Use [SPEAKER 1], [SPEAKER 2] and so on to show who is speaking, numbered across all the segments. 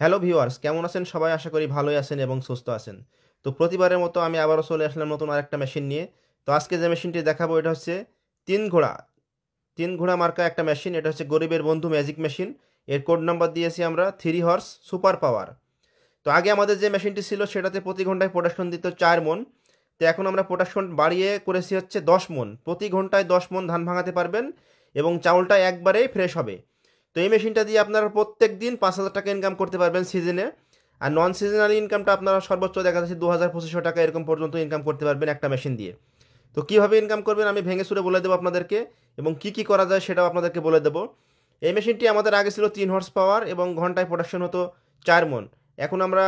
[SPEAKER 1] Hello viewers, কেমন আছেন সবাই? আশা করি ভালোই আছেন এবং সুস্থ আছেন। তো প্রতিবারের মতো আমি আবারও চলে আসলাম নতুন আরেকটা মেশিন নিয়ে। তো আজকে যে মেশিনটি দেখাবো এটা হচ্ছে ৩ ঘোড়া ৩ ঘোড়া মার্কা একটা মেশিন। এটা হচ্ছে গরিবের বন্ধু ম্যাজিক মেশিন। এর কোড নাম্বার দিয়েছি আমরা 3 হর্স সুপার পাওয়ার। তো আগে আমাদের যে মেশিনটি ছিল সেটাতে প্রতি ঘন্টায় প্রোডাকশন দিত ৪ মণ। তো এখন আমরা প্রোডাকশন বাড়িয়ে করেছি হচ্ছে ১০ মণ। প্রতি ঘন্টায় ১০ মণ ধান ভাঙাতে পারবেন এবং চাউলটা একবারেই ফ্রেশ হবে। তো এই মেশিনটা দিয়ে আপনারা প্রত্যেক দিন ৫,০০০ টাকা ইনকাম করতে পারবেন সিজনে। আর নন সিজনাল ইনকামটা আপনারা সর্বোচ্চ দেখা যাচ্ছে ২,০০০-২৫০০ টাকা এরকম পর্যন্ত ইনকাম করতে পারবেন একটা মেশিন দিয়ে। তো কীভাবে ইনকাম করবেন আমি ভেঙে চুরে বলে দেবো আপনাদেরকে, এবং কি কি করা যায় সেটাও আপনাদেরকে বলে দেবো। এই মেশিনটি আমাদের আগে ছিল ৩ হর্স পাওয়ার এবং ঘন্টায় প্রোডাকশন হতো ৪ মণ। এখন আমরা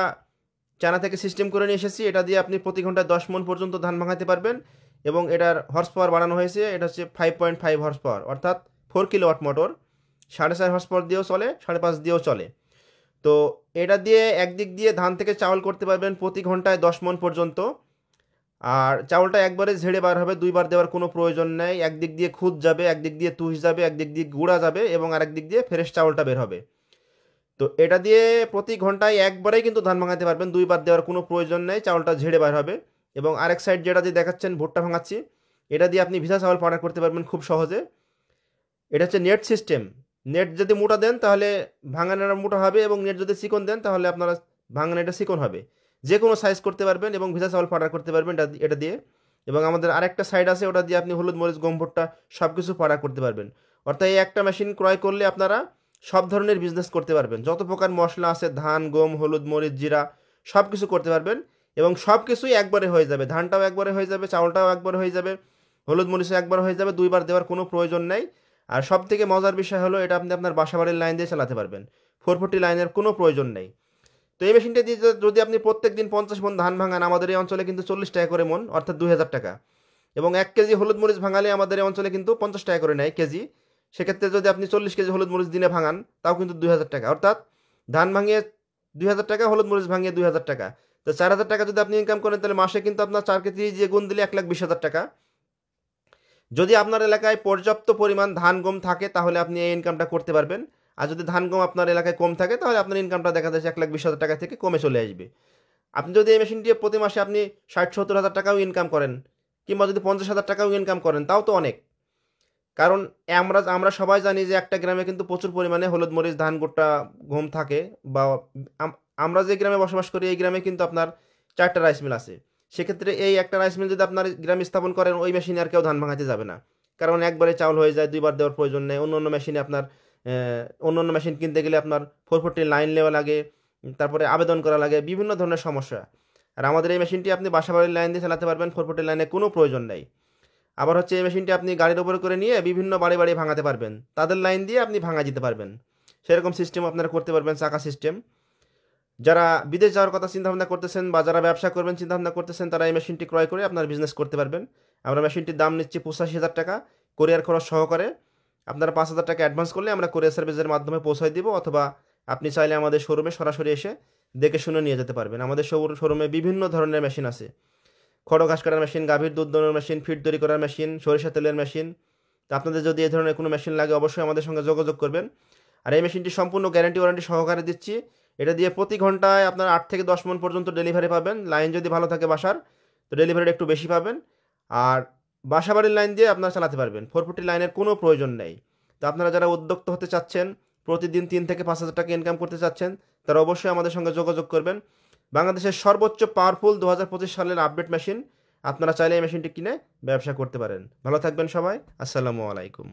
[SPEAKER 1] চায়না থেকে সিস্টেম করে নিয়ে এসেছি। এটা দিয়ে আপনি প্রতি ঘন্টায় ১০ মণ পর্যন্ত ধান ভাঙাতে পারবেন এবং এটার হর্স পাওয়ার বাড়ানো হয়েছে। এটা হচ্ছে 5.5 হর্স পাওয়ার, অর্থাৎ 4 কিলোওয়াট মোটর। 4.5 হর্স পাওয়ার দিয়েও চলে, 5.5 দিয়েও চলে। তো এটা দিয়ে একদিক দিয়ে ধান থেকে চাউল করতে পারবেন প্রতি ঘন্টায় ১০ মণ পর্যন্ত। আর চাউলটা একবারে ঝেড়ে বার হবে, দুইবার দেওয়ার কোনো প্রয়োজন নেই। একদিক দিয়ে খুদ যাবে, একদিক দিয়ে তুষ যাবে, একদিক দিয়ে গুঁড়া যাবে এবং আরেক দিক দিয়ে ফ্রেশ চাউলটা বের হবে। তো এটা দিয়ে প্রতি ঘন্টায় একবারেই কিন্তু ধান ভাঙাতে পারবেন, দুইবার দেওয়ার কোনো প্রয়োজন নেই। চাউলটা ঝেড়ে বার হবে। এবং আরেক সাইড যেটা দিয়ে দেখাচ্ছেন ভুট্টা ভাঙাচ্ছি, এটা দিয়ে আপনি ভিজা চাউল পাউডার করতে পারবেন খুব সহজে। এটা হচ্ছে নেট সিস্টেম। নেট যদি মোটা দেন তাহলে ভাঙানোটা মোটা হবে, এবং নেট যদি চিকন দেন তাহলে আপনারা ভাঙানোটা চিকন হবে। যে কোনো সাইজ করতে পারবেন এবং ভিজা চাউল পাউডার করতে পারবেন এটা দিয়ে। এবং আমাদের আরেকটা সাইড আছে, ওটা দিয়ে আপনি হলুদ মরিচ গম ভুট্টা সব কিছু পাউডার করতে পারবেন। অর্থাৎ এই একটা মেশিন ক্রয় করলে আপনারা সব ধরনের বিজনেস করতে পারবেন। যত প্রকার মশলা আছে, ধান গম হলুদ মরিচ জিরা, সব কিছু করতে পারবেন। এবং সব কিছুই একবারে হয়ে যাবে, ধানটাও একবারে হয়ে যাবে, চাউলটাও একবারে হয়ে যাবে, হলুদ মরিচও একবার হয়ে যাবে, দুইবার দেওয়ার কোনো প্রয়োজন নেই। আর সব থেকে মজার বিষয় হলো এটা আপনি আপনার বাসাবাড়ির লাইন দিয়ে চালাতে পারবেন, 440 লাইনের কোনো প্রয়োজন নেই। তো এই মেশিনটা দিয়ে যদি আপনি প্রত্যেক দিন ৫০ মণ ধান ভাঙান, আমাদের এই অঞ্চলে কিন্তু ৪০ টাকা করে মণ, অর্থাৎ ২,০০০ টাকা। এবং ১ কেজি হলুদ মরিচ ভাঙালে আমাদের এই অঞ্চলে কিন্তু ৫০ টাকা করে নেয় কেজি। সেক্ষেত্রে যদি আপনি ৪০ কেজি হলুদ মরিচ দিনে ভাঙান, তাও কিন্তু ২,০০০ টাকা। অর্থাৎ ধান ভাঙিয়ে ২,০০০ টাকা, হলুদ মরিচ ভাঙিয়ে ২,০০০ টাকা। তো ৪,০০০ টাকা যদি আপনি ইনকাম করেন তাহলে মাসে কিন্তু আপনার ৪ কেজি দিয়ে গুণ দিলে ১,২০,০০০ টাকা। যদি আপনার এলাকায় পর্যাপ্ত পরিমাণ ধান গম থাকে তাহলে আপনি এই ইনকামটা করতে পারবেন। আর যদি ধান গম আপনার এলাকায় কম থাকে তাহলে আপনার ইনকামটা দেখা যাচ্ছে ১,২০,০০০ টাকা থেকে কমে চলে আসবে। আপনি যদি এই মেশিন দিয়ে প্রতি মাসে আপনি ৬০-৭০ হাজার টাকাও ইনকাম করেন, কিংবা যদি ৫০,০০০ টাকাও ইনকাম করেন, তাও তো অনেক। কারণ আমরা আমরা সবাই জানি যে একটা গ্রামে কিন্তু প্রচুর পরিমাণে হলুদ মরিচ ধান গোটা গম থাকে। বা আমরা যে গ্রামে বসবাস করি এই গ্রামে কিন্তু আপনার ৪টা রাইস মিল আছে। সেক্ষেত্রে এই একটা রাইস মিল যদি আপনার গ্রামে স্থাপন করেন, ওই মেশিনে আর কেউ ধান ভাঙাতে যাবে না। কারণ একবারে চাউল হয়ে যায়, দুইবার দেওয়ার প্রয়োজন নেই। অন্য অন্য মেশিনে আপনার অন্য অন্য মেশিন কিনতে গেলে আপনার 440 লাইন নেওয়া লাগে, তারপরে আবেদন করা লাগে, বিভিন্ন ধরনের সমস্যা। আর আমাদের এই মেশিনটি আপনি বাসাবাড়ির লাইন দিয়ে চালাতে পারবেন, 440 লাইনে কোনো প্রয়োজন নেই। আবার হচ্ছে এই মেশিনটি আপনি গাড়ির উপরে করে নিয়ে বিভিন্ন বাড়ি বাড়ি ভাঙাতে পারবেন, তাদের লাইন দিয়ে আপনি ভাঙা দিতে পারবেন। সেরকম সিস্টেম আপনারা করতে পারবেন, চাকা সিস্টেম। যারা বিদেশ যাওয়ার কথা চিন্তাভাবনা করতেছেন বা যারা ব্যবসা করবেন চিন্তাভাবনা করতেছেন, তারা এই মেশিনটি ক্রয় করে আপনার বিজনেস করতে পারবেন। আমরা মেশিনটির দাম নিচ্ছি ৮৫,০০০ টাকা কোরিয়ার খরচ সহকারে। আপনারা ৫,০০০ টাকা অ্যাডভান্স করলে আমরা কোরিয়ার সার্ভিসের মাধ্যমে পৌঁছায় দিব, অথবা আপনি চাইলে আমাদের শোরুমে সরাসরি এসে দেখে শুনে নিয়ে যেতে পারবেন। আমাদের শোরুমে বিভিন্ন ধরনের মেশিন আছে। খড় ঘাস কাটার মেশিন, গাভীর দুধ দোয়ানোর মেশিন, ফিড তৈরি করার মেশিন, সরিষা তেলের মেশিন। তো আপনাদের যদি এই ধরনের কোনো মেশিন লাগে অবশ্যই আমাদের সঙ্গে যোগাযোগ করবেন। আর এই মেশিনটি সম্পূর্ণ গ্যারান্টি ওয়ারেন্টি সহকারে দিচ্ছি। এটা দিয়ে প্রতি ঘন্টায় আপনার ৮ থেকে ১০ মণ পর্যন্ত ডেলিভারি পাবেন। লাইন যদি ভালো থাকে বাসার, তো ডেলিভারিটা একটু বেশি পাবেন। আর বাসাবাড়ির লাইন দিয়ে আপনারা চালাতে পারবেন, 440 লাইনের কোনো প্রয়োজন নেই। তো আপনারা যারা উদ্যোক্তা হতে চাচ্ছেন, প্রতিদিন ৩ থেকে ৫,০০০ টাকা ইনকাম করতে চাচ্ছেন, তারা অবশ্যই আমাদের সঙ্গে যোগাযোগ করবেন। বাংলাদেশের সর্বোচ্চ পাওয়ারফুল ২০২৫ সালের আপডেট মেশিন। আপনারা চাইলে এই মেশিনটি কিনে ব্যবসা করতে পারেন। ভালো থাকবেন সবাই। আসসালামু আলাইকুম।